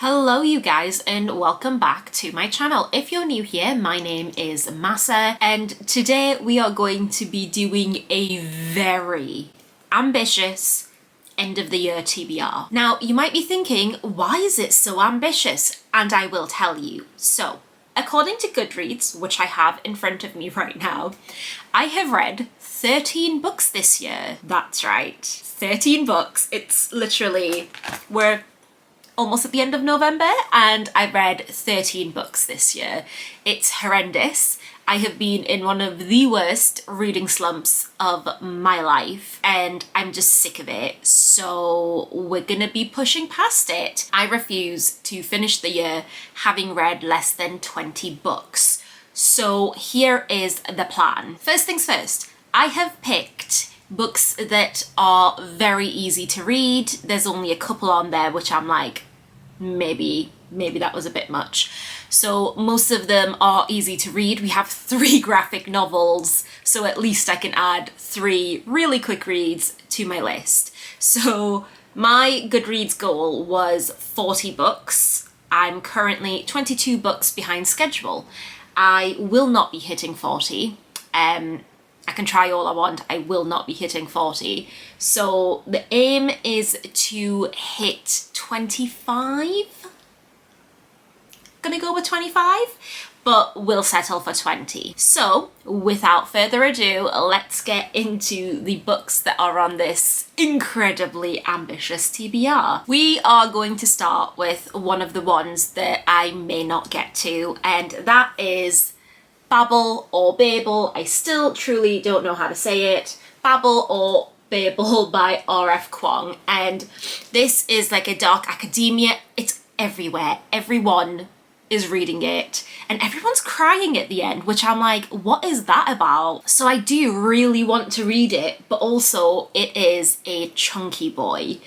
Hello you guys and welcome back to my channel. If you're new here, my name is Mahsa and today we are going to be doing a very ambitious end of the year TBR. Now you might be thinking, why is it so ambitious? And I will tell you. So, according to Goodreads, which I have in front of me right now, I have read 13 books this year. That's right, 13 books. It's literally, we're almost at the end of November and I read 13 books this year. It's horrendous. I have been in one of the worst reading slumps of my life and I'm just sick of it. So we're gonna be pushing past it. I refuse to finish the year having read less than 20 books. So here is the plan. First things first, I have picked books that are very easy to read. There's only a couple on there which I'm like, maybe that was a bit much. So most of them are easy to read. We have 3 graphic novels, so at least I can add 3 really quick reads to my list. So my Goodreads goal was 40 books. I'm currently 22 books behind schedule. I will not be hitting 40. I can try all I want, I will not be hitting 40. So the aim is to hit 25? Gonna go with 25, but we'll settle for 20. So without further ado, let's get into the books that are on this incredibly ambitious TBR. We are going to start with one of the ones that I may not get to, and that is Babel or Babel, I still truly don't know how to say it, Babel or Babel by R.F. Kuang, and this is like a dark academia. It's everywhere, everyone is reading it and everyone's crying at the end, which I'm like, what is that about? So I do really want to read it, but also it is a chunky boy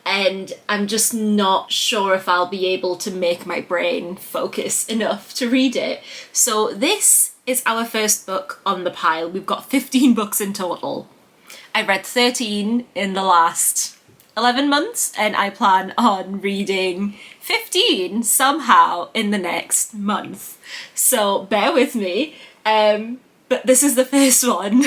and I'm just not sure if I'll be able to make my brain focus enough to read it. So this is our first book on the pile. We've got 15 books in total. I read 13 in the last 11 months and I plan on reading 15 somehow in the next month. So bear with me, but this is the first one.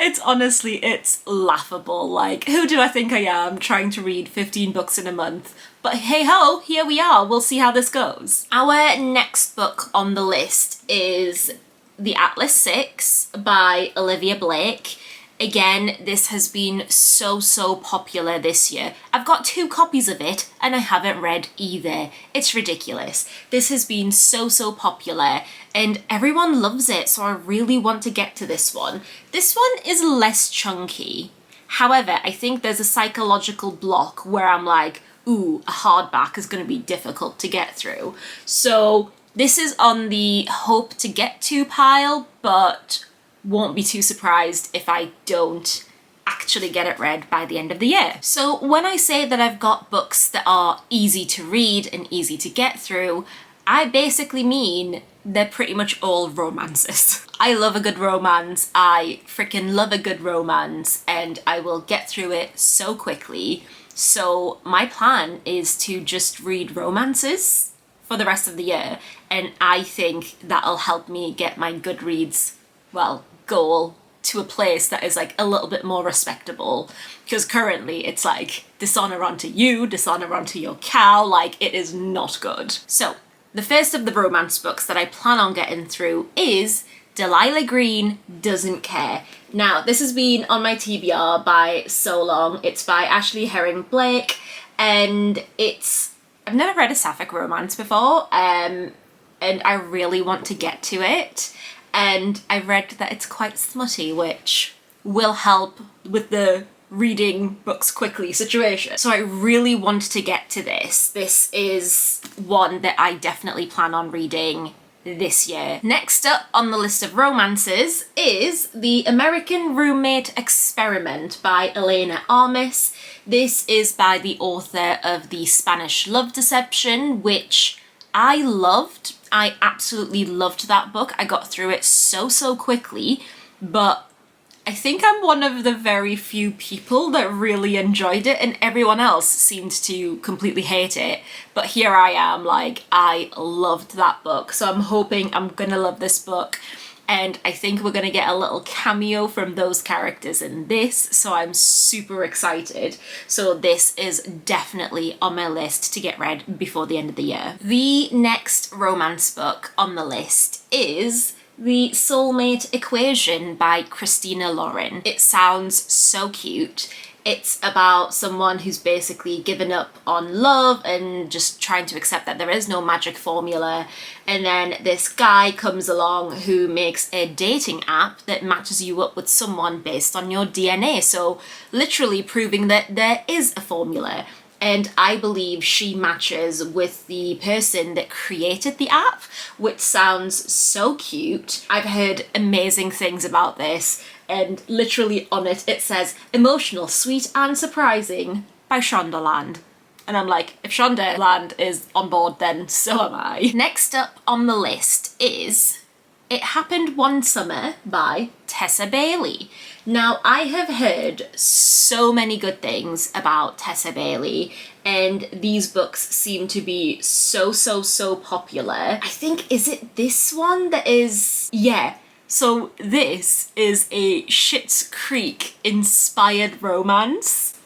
It's laughable. Like, who do I think I am trying to read 15 books in a month? But hey ho, here we are, we'll see how this goes. Our next book on the list is The Atlas Six by Olivia Blake. Again, this has been so popular this year. I've got 2 copies of it and I haven't read either. It's ridiculous. This has been so popular and everyone loves it, so I really want to get to this one. This one is less chunky. However, I think there's a psychological block where I'm like, ooh, a hardback is going to be difficult to get through. So this is on the hope to get to pile, but won't be too surprised if I don't actually get it read by the end of the year. So when I say that I've got books that are easy to read and easy to get through, I basically mean they're pretty much all romances. I love a good romance, I freaking love a good romance, and I will get through it so quickly. So my plan is to just read romances for the rest of the year, and I think that'll help me get my Goodreads, well, goal to a place that is like a little bit more respectable, because currently it's like dishonor onto you, dishonor onto your cow, like it is not good. So the first of the romance books that I plan on getting through is Delilah Green Doesn't Care. Now this has been on my TBR by so long. It's by Ashley Herring Blake and I've never read a sapphic romance before, and I really want to get to it. And I read that it's quite smutty, which will help with the reading books quickly situation. So I really want to get to this. This is one that I definitely plan on reading this year. Next up on the list of romances is The American Roommate Experiment by Elena Armis. This is by the author of The Spanish Love Deception, which I loved. I absolutely loved that book. I got through it so quickly, but I think I'm one of the very few people that really enjoyed it, and everyone else seemed to completely hate it. But here I am, like, I loved that book. So I'm hoping I'm gonna love this book. And I think we're gonna get a little cameo from those characters in this, so I'm super excited. So this is definitely on my list to get read before the end of the year. The next romance book on the list is The Soulmate Equation by Christina Lauren. It sounds so cute. It's about someone who's basically given up on love and just trying to accept that there is no magic formula. And then this guy comes along who makes a dating app that matches you up with someone based on your DNA. So literally proving that there is a formula. And I believe she matches with the person that created the app, which sounds so cute. I've heard amazing things about this, and literally on it, it says, emotional, sweet and surprising by Shondaland. And I'm like, if Shondaland is on board, then so am I. Next up on the list is It Happened One Summer by Tessa Bailey. Now, I have heard so many good things about Tessa Bailey, and these books seem to be so popular. I think, is it this one that is... Yeah. So this is a Schitt's Creek inspired romance.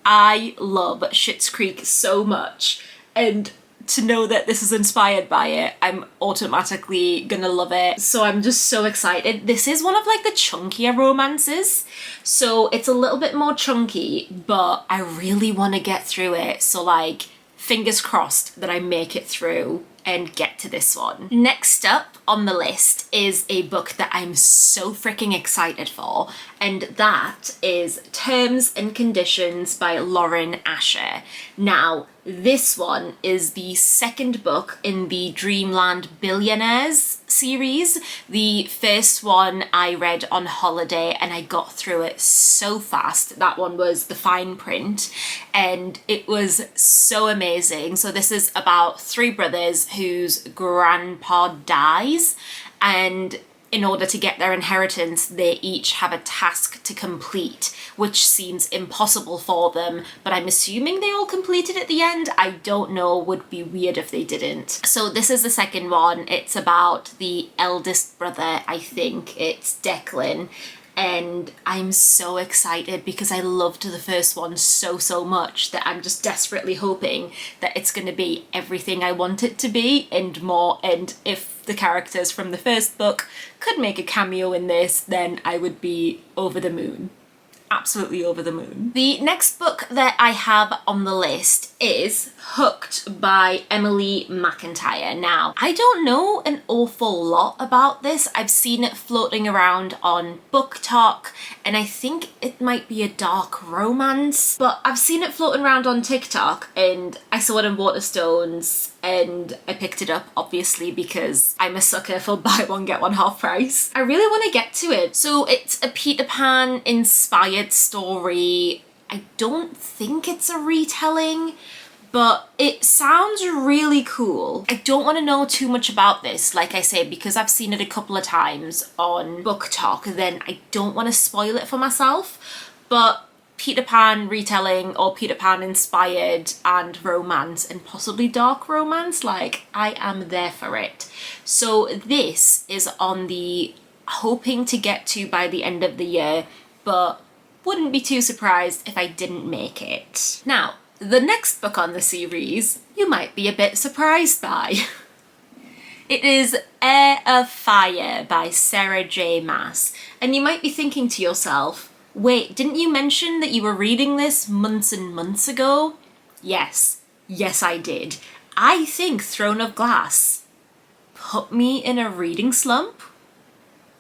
I love Schitt's Creek so much, and to know that this is inspired by it, I'm automatically gonna love it. So I'm just so excited. This is one of like the chunkier romances, so it's a little bit more chunky, but I really want to get through it. So like, fingers crossed that I make it through and get to this one. Next up on the list is a book that I'm so freaking excited for, and that is Terms and Conditions by Lauren Asher. Now, this one is the second book in the Dreamland Billionaires series. The first one I read on holiday and I got through it so fast. That one was the fine print and it was so amazing. So this is about three brothers whose grandpa dies, and in order to get their inheritance, they each have a task to complete, which seems impossible for them, but I'm assuming they all completed at the end. I don't know, would be weird if they didn't. So this is the second one. It's about the eldest brother, I think it's Declan, and I'm so excited because I loved the first one so much that I'm just desperately hoping that it's going to be everything I want it to be and more. And if the characters from the first book could make a cameo in this, then I would be over the moon. Absolutely over the moon. The next book that I have on the list is Hooked by Emily McIntyre. Now, I don't know an awful lot about this. I've seen it floating around on Book Talk, and I think it might be a dark romance, but I've seen it floating around on TikTok, and I saw it in Waterstones, and I picked it up, obviously, because I'm a sucker for buy one, get one half price. I really want to get to it. So it's a Peter Pan inspired story. I don't think it's a retelling, but it sounds really cool. I don't want to know too much about this, like I say, because I've seen it a couple of times on Book Talk, then I don't want to spoil it for myself. But Peter Pan retelling or Peter Pan inspired and romance, and possibly dark romance, like, I am there for it. So this is on the hoping to get to by the end of the year, but wouldn't be too surprised if I didn't make it. Now, the next book on the series, you might be a bit surprised by. It is Heir of Fire by Sarah J. Maas. And you might be thinking to yourself, wait, didn't you mention that you were reading this months and months ago? Yes, I did. I think Throne of Glass put me in a reading slump.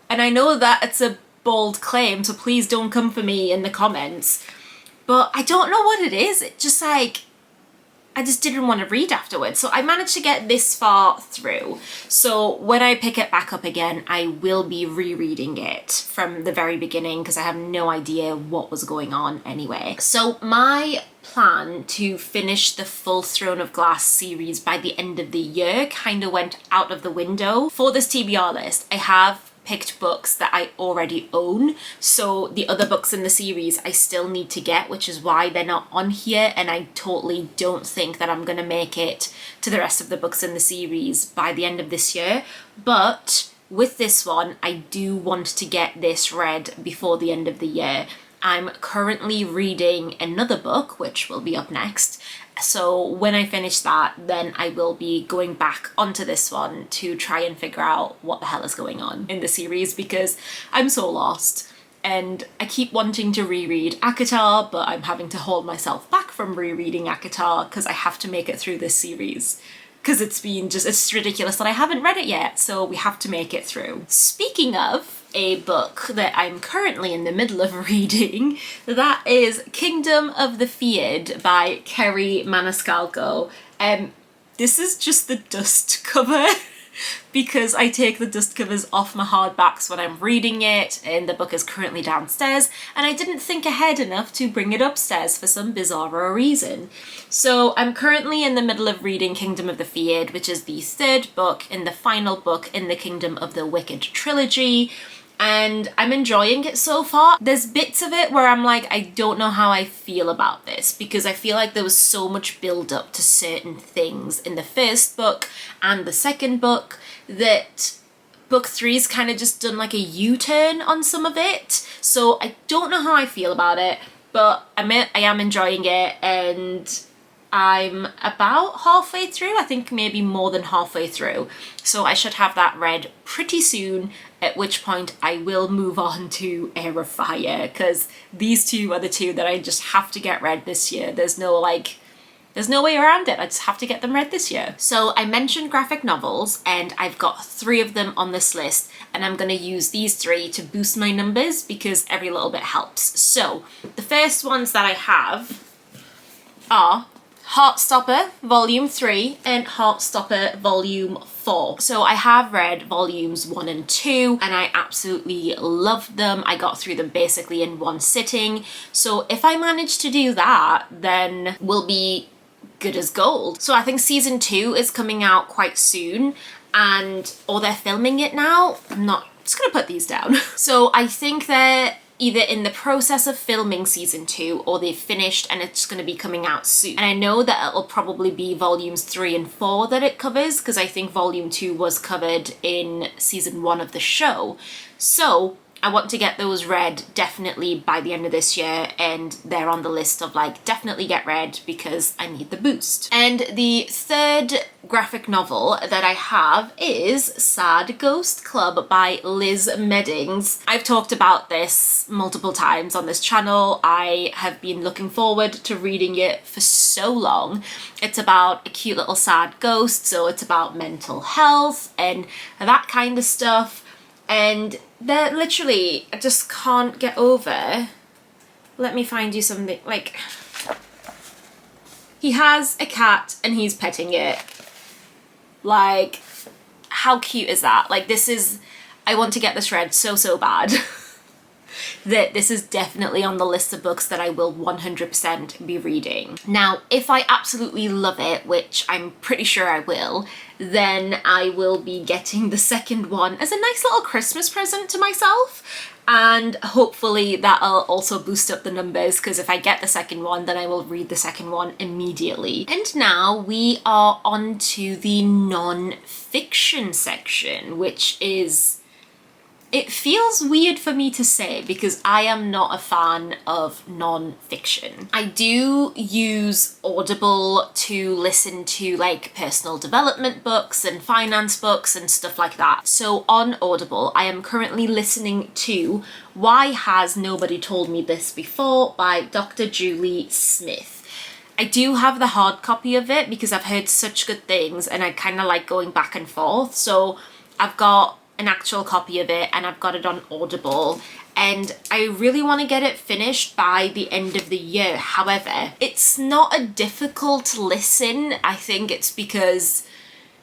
And I know that it's a bold claim, so please don't come for me in the comments, but I don't know what it is. It just like, I just didn't want to read afterwards. So I managed to get this far through. So when I pick it back up again, I will be rereading it from the very beginning because I have no idea what was going on anyway. So my plan to finish the full Throne of Glass series by the end of the year kind of went out of the window. For this TBR list, I have picked books that I already own, so the other books in the series I still need to get, which is why they're not on here, and I totally don't think that I'm gonna make it to the rest of the books in the series by the end of this year. But with this one, I do want to get this read before the end of the year. I'm currently reading another book, which will be up next. So when I finish that, then I will be going back onto this one to try and figure out what the hell is going on in the series, because I'm so lost. And I keep wanting to reread ACOTAR, but I'm having to hold myself back from rereading ACOTAR because I have to make it through this series. Because it's ridiculous that I haven't read it yet, so we have to make it through. Speaking of a book that I'm currently in the middle of reading, that is Kingdom of the Feared by Kerry Maniscalco. This is just the dust cover because I take the dust covers off my hardbacks when I'm reading it, and the book is currently downstairs, and I didn't think ahead enough to bring it upstairs for some bizarre reason. So I'm currently in the middle of reading Kingdom of the Feared, which is the third book and the final book in the Kingdom of the Wicked trilogy, and I'm enjoying it so far. There's bits of it where I'm like, I don't know how I feel about this, because I feel like there was so much build up to certain things in the first book and the second book that book three's kind of just done like a U-turn on some of it. So I don't know how I feel about it, but I am enjoying it, and I'm about halfway through, I think maybe more than halfway through. So I should have that read pretty soon, at which point I will move on to Heir of Fire, because these two are the two that I just have to get read this year. There's no way around it. I just have to get them read this year. So I mentioned graphic novels, and I've got 3 of them on this list, and I'm going to use these 3 to boost my numbers because every little bit helps. So the first ones that I have are Heartstopper Volume 3 and Heartstopper Volume 4. So I have read Volumes 1 and 2, and I absolutely loved them. I got through them basically in one sitting. So if I manage to do that, then we'll be good as gold. So I think season 2 is coming out quite soon, or they're filming it now. I'm just gonna put these down. So I think they're either in the process of filming season 2 or they've finished and it's going to be coming out soon. And I know that it'll probably be volumes 3 and 4 that it covers, because I think volume 2 was covered in season 1 of the show. So I want to get those read definitely by the end of this year, and they're on the list of like definitely get read because I need the boost. And the third graphic novel that I have is Sad Ghost Club by Liz Meddings. I've talked about this multiple times on this channel. I have been looking forward to reading it for so long. It's about a cute little sad ghost, so it's about mental health and that kind of stuff. And they're literally, I just can't get over. Let me find you something. Like, he has a cat and he's petting it. Like, how cute is that? Like, I want to get this read so bad. That this is definitely on the list of books that I will 100% be reading. Now, if I absolutely love it, which I'm pretty sure I will, then I will be getting the second one as a nice little Christmas present to myself. And hopefully that'll also boost up the numbers, because if I get the second one, then I will read the second one immediately. And now we are on to the non-fiction section, which is... It feels weird for me to say because I am not a fan of non-fiction. I do use Audible to listen to like personal development books and finance books and stuff like that. So on Audible, I am currently listening to Why Has Nobody Told Me This Before by Dr. Julie Smith. I do have the hard copy of it because I've heard such good things and I kind of like going back and forth. So I've got an actual copy of it and I've got it on Audible, and I really want to get it finished by the end of the year. However, it's not a difficult listen. I think it's because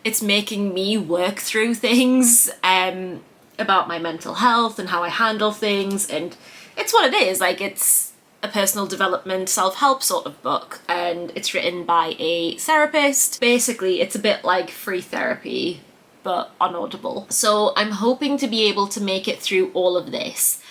it's making me work through things about my mental health and how I handle things, and it's what it is. Like, it's a personal development self-help sort of book, and it's written by a therapist. Basically, it's a bit like free therapy but on Audible. So I'm hoping to be able to make it through all of this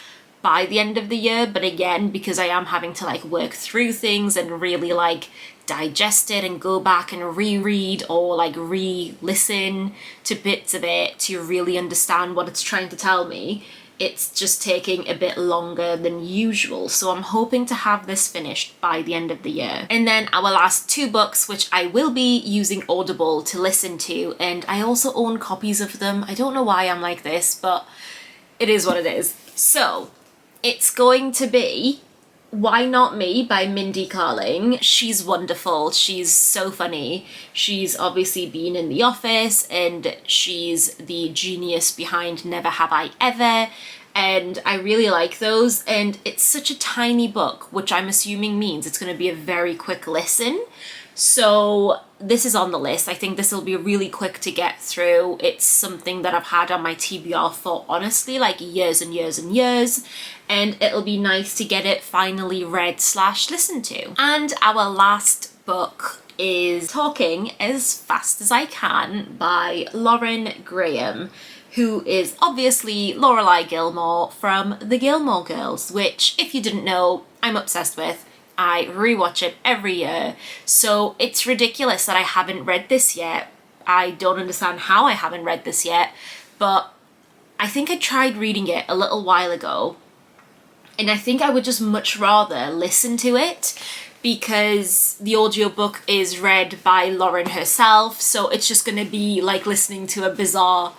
by the end of the year, but again, because I am having to like work through things and really like digest it and go back and reread or like re-listen to bits of it to really understand what it's trying to tell me, it's just taking a bit longer than usual. So I'm hoping to have this finished by the end of the year. And then our last two books, which I will be using Audible to listen to, and I also own copies of them. I don't know why I'm like this, but it is what it is. So it's going to be Why Not Me by Mindy Kaling. She's wonderful. She's so funny. She's obviously been in The Office, and she's the genius behind Never Have I Ever, and I really like those. And it's such a tiny book, which I'm assuming means it's going to be a very quick listen. So this is on the list. I think this will be really quick to get through. It's something that I've had on my TBR for honestly like years and years and years, and it'll be nice to get it finally read / listened to. And our last book is Talking as Fast as I Can by Lauren Graham, who is obviously Lorelai Gilmore from The Gilmore Girls, which, if you didn't know, I'm obsessed with. I rewatch it every year, so it's ridiculous that I haven't read this yet. I don't understand how I haven't read this yet, but I think I tried reading it a little while ago, and I think I would just much rather listen to it because the audiobook is read by Lauren herself, so it's just gonna be like listening to a bizarre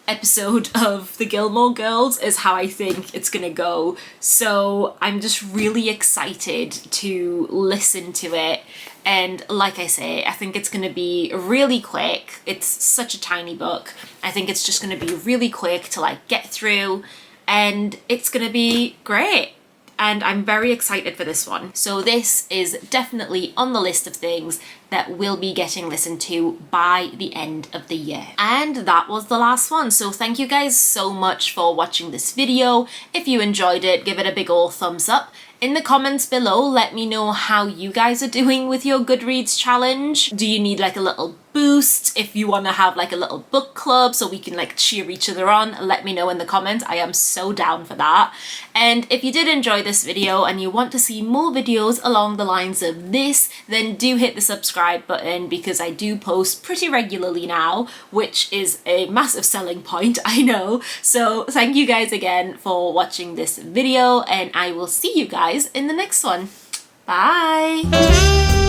episode of The Gilmore Girls is how I think it's gonna go. So I'm just really excited to listen to it, and like I say, I think it's gonna be really quick. It's such a tiny book. I think it's just gonna be really quick to like get through, and it's gonna be great. And I'm very excited for this one. So this is definitely on the list of things that will be getting listened to by the end of the year. And that was the last one. So thank you guys so much for watching this video. If you enjoyed it, give it a big ol' thumbs up. In the comments below, let me know how you guys are doing with your Goodreads challenge. Do you need like a little boost? If you want to have like a little book club so we can like cheer each other on, let me know in the comments. I am so down for that. And if you did enjoy this video and you want to see more videos along the lines of this, then do hit the subscribe button, because I do post pretty regularly now, which is a massive selling point, I know. So thank you guys again for watching this video, and I will see you guys in the next one. Bye!